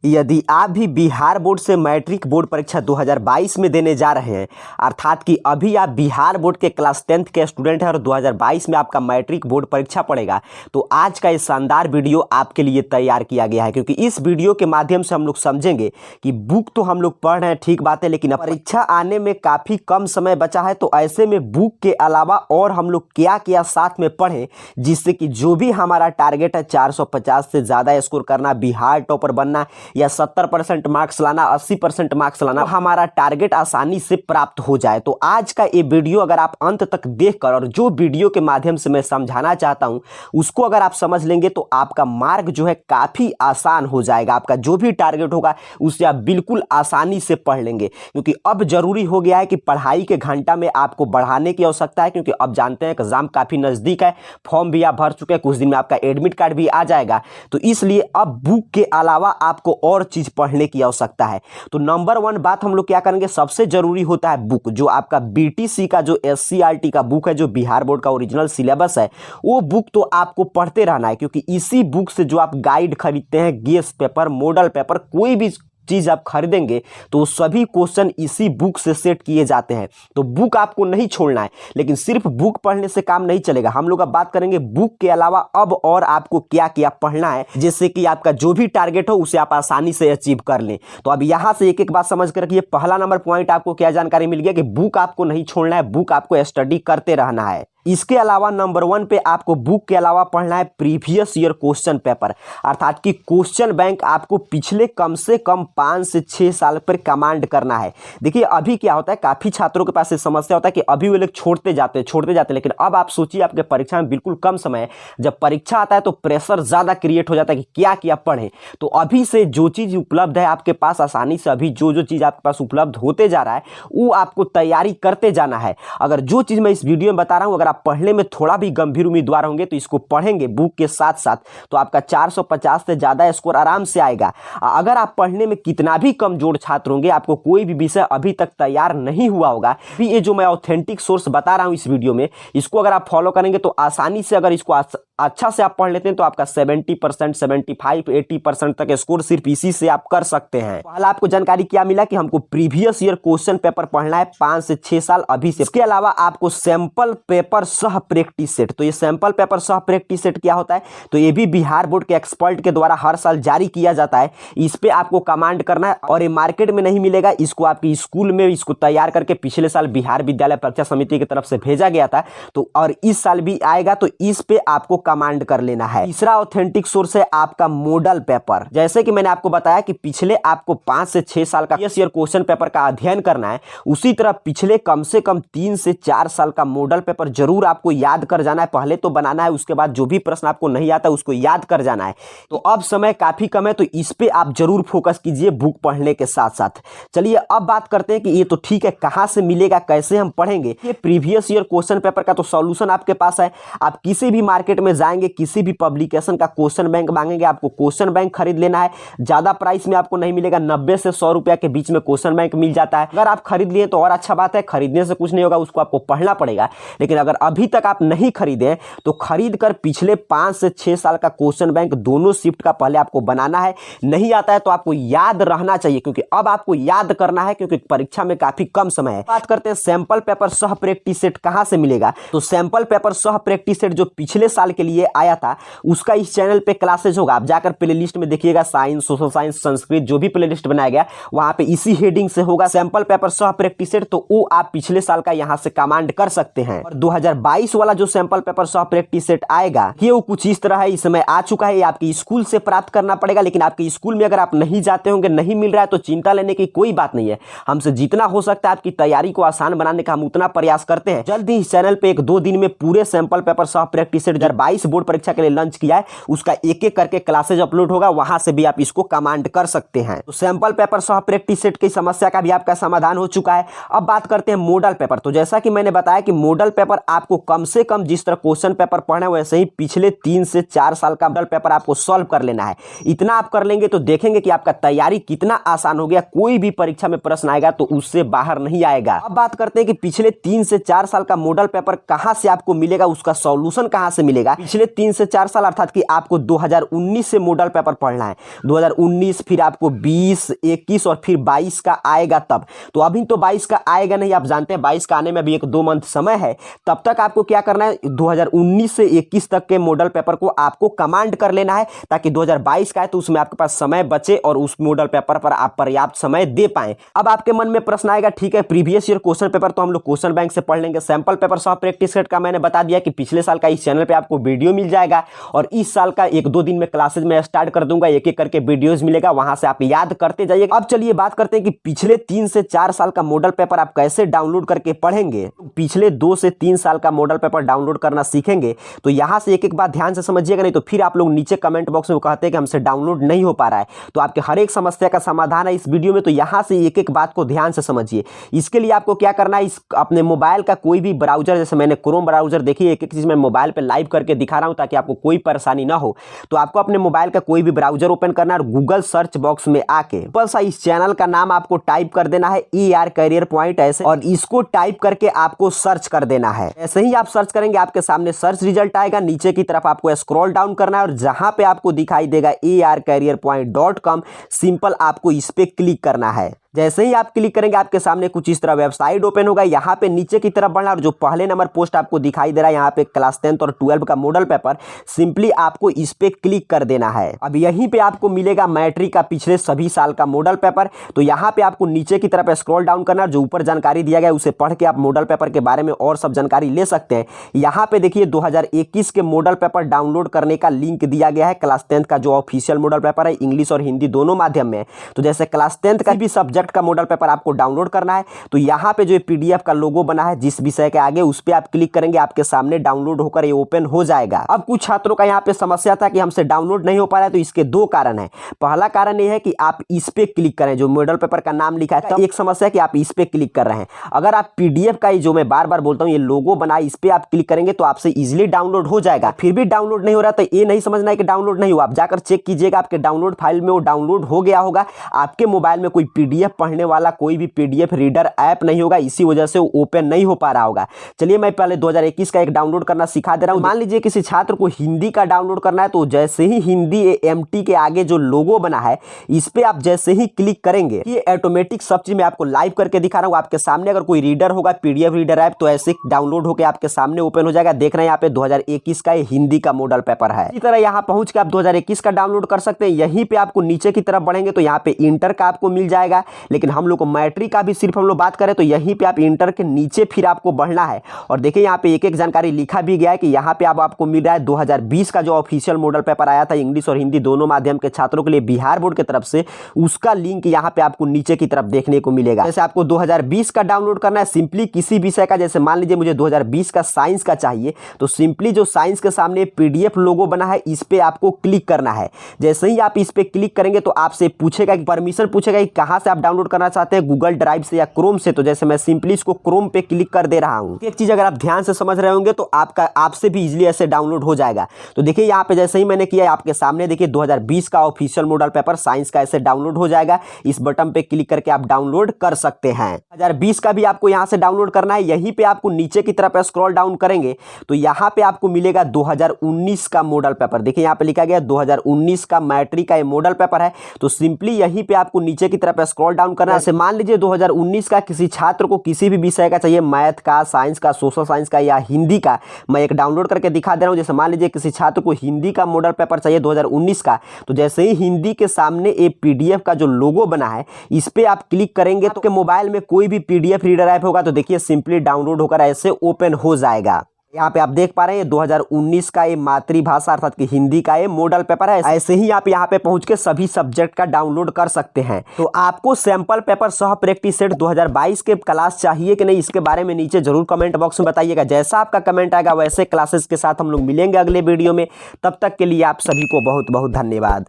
यदि आप भी बिहार बोर्ड से मैट्रिक बोर्ड परीक्षा 2022 में देने जा रहे हैं, अर्थात कि अभी आप बिहार बोर्ड के क्लास 10th के स्टूडेंट हैं और 2022 में आपका मैट्रिक बोर्ड परीक्षा पड़ेगा, तो आज का ये शानदार वीडियो आपके लिए तैयार किया गया है। क्योंकि इस वीडियो के माध्यम से हम लोग समझेंगे कि बुक तो हम लोग पढ़ रहे हैं, ठीक बात है, लेकिन परीक्षा आने में काफ़ी कम समय बचा है। तो ऐसे में बुक के अलावा और हम लोग क्या क्या साथ में पढ़ें, जिससे कि जो भी हमारा टारगेट है 450 से ज़्यादा स्कोर करना, बिहार टॉपर बनना या 70% मार्क्स लाना, 80% मार्क्स लाना, हमारा टारगेट आसानी से प्राप्त हो जाए। तो आज का ये वीडियो अगर आप अंत तक देखकर और जो वीडियो के माध्यम से मैं समझाना चाहता हूं उसको अगर आप समझ लेंगे तो आपका मार्ग जो है काफ़ी आसान हो जाएगा। आपका जो भी टारगेट होगा उसे आप बिल्कुल आसानी से पढ़ लेंगे। क्योंकि अब जरूरी हो गया है कि पढ़ाई के घंटा में आपको बढ़ाने की आवश्यकता है, क्योंकि अब जानते हैं एग्जाम काफ़ी नज़दीक है, फॉर्म भी आप भर चुके हैं, कुछ दिन में आपका एडमिट कार्ड भी आ जाएगा। तो इसलिए अब बुक के अलावा आपको और चीज पढ़ने की आवश्यकता है। तो नंबर 1 बात हम लोग क्या करेंगे, सबसे जरूरी होता है बुक। जो आपका बीटीसी का जो एससीईआरटी का बुक है, जो बिहार बोर्ड का ओरिजिनल सिलेबस है, वो बुक तो आपको पढ़ते रहना है। क्योंकि इसी बुक से जो आप गाइड खरीदते हैं, गेस पेपर, मॉडल पेपर, कोई भी चीज़ आप खरीदेंगे तो सभी क्वेश्चन इसी बुक से सेट किए जाते हैं। तो बुक आपको नहीं छोड़ना है। लेकिन सिर्फ बुक पढ़ने से काम नहीं चलेगा। हम लोग अब बात करेंगे बुक के अलावा अब और आपको क्या क्या पढ़ना है, जिससे कि आपका जो भी टारगेट हो उसे आप आसानी से अचीव कर लें। तो अब यहाँ से एक एक बात समझ कर रखिए। पहला नंबर पॉइंट आपको क्या जानकारी मिल गया कि बुक आपको नहीं छोड़ना है, बुक आपको स्टडी करते रहना है। इसके अलावा नंबर 1 पे आपको बुक के अलावा पढ़ना है प्रीवियस ईयर क्वेश्चन पेपर, अर्थात कि क्वेश्चन बैंक आपको पिछले कम से कम 5 से 6 साल पर कमांड करना है। देखिए अभी क्या होता है, काफ़ी छात्रों के पास ये समस्या होता है कि अभी वो लोग छोड़ते जाते हैं, लेकिन अब आप सोचिए आपके परीक्षा में बिल्कुल कम समय है। जब परीक्षा आता है तो प्रेशर ज़्यादा क्रिएट हो जाता है कि क्या क्या पढ़ें। तो अभी से जो चीज़ उपलब्ध है आपके पास आसानी से, अभी जो चीज़ आपके पास उपलब्ध होते जा रहा है वो आपको तैयारी करते जाना है। अगर जो चीज़ मैं इस वीडियो में बता रहा हूँ, अगर आप पढ़ने में थोड़ा भी गंभीर उम्मीदवार होंगे तो इसको पढ़ेंगे बुक के साथ साथ, तो आपका 450 से ज़्यादा स्कोर आराम से आएगा। अगर आप पढ़ने में कितना भी कमजोर छात्र होंगे, आपको कोई भी विषय अभी तक तैयार नहीं हुआ होगा, भी ये जो मैं ऑथेंटिक सोर्स बता रहा हूँ इस वीडियो में, इसको अगर आप फॉलो करेंगे तो आसानी से, अगर इसको अच्छा से आप पढ़ लेते हैं तो आपका 70%, 75, 80% तक स्कोर सिर्फ इसी से आप कर सकते हैं। पहला आपको जानकारी क्या मिला कि हमको प्रीवियस ईयर क्वेश्चन पेपर पढ़ना है 5 से 6 साल अभी से। इसके अलावा आपको सैंपल पेपर सह प्रैक्टिस सेट। तो ये सैंपल पेपर सह प्रैक्टिस सेट क्या होता है, तो ये भी बिहार बोर्ड के एक्सपर्ट के द्वारा हर साल जारी किया जाता है। इस पे आपको कमांड करना है और ये मार्केट में नहीं मिलेगा। इसको आपकी स्कूल में इसको तैयार करके पिछले साल बिहार विद्यालय परीक्षा समिति की तरफ से भेजा गया था, तो और इस साल भी आएगा, तो इस पे आपको कमांड कर लेना है। तीसरा ऑथेंटिक सोर्स है आपका मॉडल पेपर। जैसे कि मैंने आपको बताया कि पिछले आपको 5 से 6 साल का प्रीवियस ईयर क्वेश्चन पेपर का अध्ययन करना है, उसी तरह पिछले कम से कम 3 से 4 साल का मॉडल पेपर जरूर आपको याद कर जाना है। पहले तो बनाना है, उसके बाद जो भी प्रश्न आपको नहीं आता उसको याद कर जाना है। तो अब समय काफी कम है, तो इस पे आप जरूर फोकस कीजिए बुक पढ़ने के साथ साथ। चलिए अब बात करते हैं कि ये तो ठीक है, कहां से मिलेगा, कैसे हम पढ़ेंगे। ये प्रीवियस ईयर क्वेश्चन पेपर का तो सॉल्यूशन आपके पास है। आप किसी भी मार्केट में जाएंगे, किसी भी पब्लिकेशन का क्वेश्चन बैंक मांगेंगे, आपको क्वेश्चन बैंक खरीद लेना है। ज्यादा प्राइस में आपको नहीं मिलेगा, 90 से 100 रुपया के बीच में क्वेश्चन बैंक मिल जाता है। अगर आप खरीद लिए तो और अच्छा बात है, खरीदने से कुछ नहीं होगा, उसको आपको पढ़ना पड़ेगा। लेकिन अगर अभी तक आप नहीं खरीदे तो खरीद कर पिछले 5 से 6 साल का क्वेश्चन बैंक दोनों शिफ्ट का पहले आपको बनाना है। नहीं आता है तो आपको याद रहना चाहिए, क्योंकि अब आपको याद करना है, क्योंकि परीक्षा में काफी कम समय है। बात करते हैं सैंपल पेपर सह प्रैक्टिस सेट कहां से मिलेगा। तो सैंपल पेपर सह प्रैक्टिस सेट जो पिछले साल के लिए आया था, उसका इस चैनल पे क्लासेज होगा। आप जाकर प्लेलिस्ट में देखिएगा, साइंस, सोशल साइंस, संस्कृत, जो भी प्लेलिस्ट बनाया गया वहां पे इसी हेडिंग से होगा सैंपल पेपर सह प्रैक्टिस सेट। तो वो आप पिछले साल का यहां से कमांड कर सकते हैं। और 2022 वाला जो सैंपल पेपर सह प्रैक्टिस सेट आएगा, ये वो कुछ इस तरह है। इस समय आ चुका है, ये आपकी स्कूल से प्राप्त करना पड़ेगा। लेकिन आपके स्कूल में अगर आप नहीं जाते होंगे, नहीं मिल रहा है, तो चिंता लेने की कोई बात नहीं है। हमसे जितना हो सकता है आपकी तैयारी को आसान बनाने का हम उतना प्रयास करते हैं। जल्द ही इस चैनल पे 1-2 दिन में पूरे सैंपल पेपर सह प्रैक्टिस सेट 2022 बोर्ड परीक्षा के लिए लॉन्च किया है, उसका एक एक करके क्लासेज अपलोड होगा, वहां से भी आप इसको कमांड कर सकते हैं। तो सैंपल पेपर सह प्रैक्टिस सेट की समस्या का भी आपका समाधान हो चुका है। अब बात करते हैं मॉडल पेपर। तो जैसा कि मैंने बताया कि मॉडल पेपर आपको कम से कम जिस तरह क्वेश्चन पेपर पढ़ना है वैसे ही पिछले 3 से 4 साल का मॉडल पेपर आपको सॉल्व कर लेना है। इतना आप कर लेंगे तो देखेंगे कि आपका तैयारी कितना आसान हो गया। कोई भी परीक्षा में प्रश्न आएगा तो उससे बाहर नहीं आएगा। अब बात करते हैं कि पिछले 3 से 4 साल का मॉडल पेपर कहां से आपको मिलेगा, उसका सॉल्यूशन कहां से मिलेगा। पिछले 3 से 4 साल अर्थात कि आपको 2019 से मॉडल पेपर पढ़ना है। 2019 फिर आपको 20, 21 और फिर 22 का आएगा तब। तो अभी तो 22 का आएगा नहीं, आप जानते हैं 22 का आने में अभी 1-2 मंथ समय है। तब तक आपको क्या करना है, 2019 से 21 तक के मॉडल पेपर को आपको कमांड कर लेना है ताकि 2022 का है तो उसमें आपके पास समय बचे और उस मॉडल पेपर पर आप पर्याप्त समय दे पाएं। अब आपके मन में प्रश्न आएगा, ठीक है प्रीवियस ईयर क्वेश्चन पेपर तो हम लोग क्वेश्चन बैंक से पढ़ लेंगे, सैंपल पेपर सह प्रैक्टिस सेट का मैंने बता दिया कि पिछले साल का इस चैनल पे आपको वीडियो मिल जाएगा और इस साल का 1-2 दिन में क्लासेज में स्टार्ट कर दूंगा, एक एक करके वीडियोस मिलेगा, वहां से आप याद करते जाइएगा। अब चलिए बात करते हैं कि पिछले 3 से 4 साल का मॉडल पेपर आप कैसे डाउनलोड करके पढ़ेंगे। पिछले 2 से 3 साल का मॉडल पेपर डाउनलोड करना सीखेंगे तो यहां से एक एक बात ध्यान से समझिएगा, नहीं तो फिर आप लोग नीचे कमेंट बॉक्स में कहते हैं कि हमसे डाउनलोड नहीं हो पा रहा है। तो आपके हर एक समस्या का समाधान है इस वीडियो में, तो यहां से एक एक बात को ध्यान से समझिए। इसके लिए आपको क्या करना है, इस अपने मोबाइल का कोई भी ब्राउजर, जैसे मैंने क्रोम ब्राउजर देखिए एक एक चीज मैं मोबाइल पे लाइव करके दिखा रहा हूं ताकि आपको कोई परेशानी ना हो। तो आपको अपने मोबाइल का कोई भी ब्राउजर ओपन करना है और गूगल सर्च बॉक्स में आके बस इस चैनल का नाम आपको टाइप कर देना है ER करियर पॉइंट ऐसे, और इसको टाइप करके आपको सर्च कर देना है। ऐसे ही आप सर्च करेंगे आपके सामने सर्च रिजल्ट आएगा, नीचे की तरफ आपको स्क्रॉल डाउन करना है और जहां पे आपको दिखाई देगा ercareerpoint.com, सिंपल आपको इस पे क्लिक करना है। जैसे ही आप क्लिक करेंगे आपके सामने कुछ इस तरह वेबसाइट ओपन होगा। यहाँ पे नीचे की तरफ बढ़ना और जो पहले नंबर पोस्ट आपको दिखाई दे रहा है यहाँ पे क्लास 10th और 12 का मॉडल पेपर, सिंपली आपको इस पे क्लिक कर देना है। अब यहीं पे आपको मिलेगा मैट्रिक का पिछले सभी साल का मॉडल पेपर। तो यहाँ पे आपको नीचे की तरफ स्क्रॉल डाउन करना, जो ऊपर जानकारी दिया गया है उसे पढ़ के आप मॉडल पेपर के बारे में और सब जानकारी ले सकते हैं। यहाँ पे देखिए 2021 के मॉडल पेपर डाउनलोड करने का लिंक दिया गया है। क्लास 10th का जो ऑफिशियल मॉडल पेपर है, इंग्लिश और हिंदी दोनों माध्यम में। तो जैसे क्लास 10th का भी सब्जेक्ट का मॉडल पेपर आपको डाउनलोड करना है तो यहाँ पे जो PDF का लोगो बना है जिस विषय के आगे, उस पे आप क्लिक करेंगे, आपके सामने डाउनलोड होकर ये ओपन हो जाएगा। अब कुछ छात्रों का यहाँ पे समस्या था कि हमसे डाउनलोड नहीं हो पा रहा है, तो इसके 2 कारण है। पहला कारण ये है कि आप इस पे क्लिक करें, जो मॉडल पेपर का नाम लिखा है, तो एक समस्या है कि आप इस पे क्लिक कर रहे हैं। अगर आप PDF का जो मैं बार बार बोलता हूँ ये लोगो बना, इस पे आप क्लिक करेंगे तो आपसे इजिली डाउनलोड हो जाएगा। फिर भी डाउनलोड नहीं हो रहा तो ये नहीं समझना है कि डाउनलोड नहीं हुआ, आप जाकर चेक कीजिएगा आपके डाउनलोड फाइल में वो डाउनलोड हो गया होगा। आपके मोबाइल में कोई PDF पढ़ने वाला कोई भी PDF रीडर ऐप नहीं होगा, इसी वजह से वो ओपन नहीं हो पा रहा होगा। चलिए मैं पहले 2021 का एक डाउनलोड करना सिखा दे रहा हूं। मान लीजिए किसी छात्र को हिंदी का डाउनलोड करना है, तो जैसे ही हिंदी MT के आगे जो लोगो बना है इस पे आप जैसे ही क्लिक करेंगे, ये ऑटोमेटिक सब चीज मैं आपको लाइव करके दिखा रहा हूं आपके सामने। अगर कोई रीडर होगा PDF रीडर ऐप तो ऐसे डाउनलोड होकर आपके सामने ओपन हो जाएगा। देख रहे हैं यहाँ पे 2021 का हिंदी का मॉडल पेपर है। इसी तरह यहाँ पहुंच के आप 2021 का डाउनलोड कर सकते हैं। यहीं पे आपको नीचे की तरफ बढ़ेंगे तो यहाँ पे इंटर का आपको मिल जाएगा, लेकिन हम लोग को मैट्रिक का भी सिर्फ हम लोग बात करें तो यहीं पे आप इंटर के नीचे फिर आपको बढ़ना है। और देखिए यहाँ पे एक एक जानकारी लिखा भी गया है कि यहाँ पे अब आपको मिल रहा है 2020 का जो ऑफिशियल मॉडल पेपर आया था इंग्लिश और हिंदी दोनों माध्यम के छात्रों के लिए बिहार बोर्ड की तरफ से, उसका लिंक यहाँ पे आपको नीचे की तरफ देखने को मिलेगा। जैसे आपको 2020 का डाउनलोड करना है, सिंपली किसी विषय का, जैसे मान लीजिए मुझे 2020 का साइंस का चाहिए, तो सिंपली जो साइंस के सामने PDF लोगो बना है इस पे आपको क्लिक करना है। जैसे ही आप इस पे क्लिक करेंगे तो आपसे पूछेगा कि परमिशन पूछेगा कि कहां से आप डाउनलोड करना चाहते हैं, गूगल ड्राइव से या क्रोम से। तो जैसे मैं सिंपली इसको क्रोम पे क्लिक कर दे रहा हूं। एक चीज अगर आप ध्यान से समझ रहे होंगे तो आपसे भी इजीली ऐसे डाउनलोड हो जाएगा। तो देखिए यहाँ पे जैसे ही मैंने किया आपके सामने देखिए 2020 का ऑफिशियल मॉडल पेपर साइंस का ऐसे डाउनलोड हो जाएगा। इस बटन पे क्लिक करके आप डाउनलोड कर सकते हैं। 2020 का भी आपको यहाँ से डाउनलोड करना है। यहीं पे आपको नीचे की तरफ स्क्रॉल डाउन करेंगे तो यहाँ पे आपको मिलेगा 2019 का मॉडल पेपर। देखिए यहाँ पे लिखा गया 2019 का मैट्रिक का ये मॉडल पेपर है। तो सिंपली यहीं पे आपको नीचे की तरफ स्क्रॉल डाउन करना है। जैसे मान लीजिए 2019 का किसी छात्र को किसी भी विषय का चाहिए, मैथ का, साइंस का, सोशल साइंस का या हिंदी का, मैं एक डाउनलोड करके दिखा दे रहा हूं। जैसे मान लीजिए किसी छात्र को हिंदी का मॉडल पेपर चाहिए 2019 का, तो जैसे ही हिंदी के सामने एक PDF का जो लोगो बना है इस पे आप क्लिक करेंगे तो मोबाइल में कोई भी PDF रीडर ऐप होगा तो देखिए सिंपली डाउनलोड होकर ऐसे ओपन हो जाएगा। यहाँ पे आप देख पा रहे हैं 2019 का ये मातृभाषा अर्थात कि हिंदी का ये मॉडल पेपर है। ऐसे ही आप यहाँ पे पहुंच के सभी सब्जेक्ट का डाउनलोड कर सकते हैं। तो आपको सैंपल पेपर सह प्रैक्टिस सेट 2022 के क्लास चाहिए कि नहीं, इसके बारे में नीचे जरूर कमेंट बॉक्स में बताइएगा। जैसा आपका कमेंट आएगा वैसे क्लासेस के साथ हम लोग मिलेंगे अगले वीडियो में। तब तक के लिए आप सभी को बहुत बहुत धन्यवाद।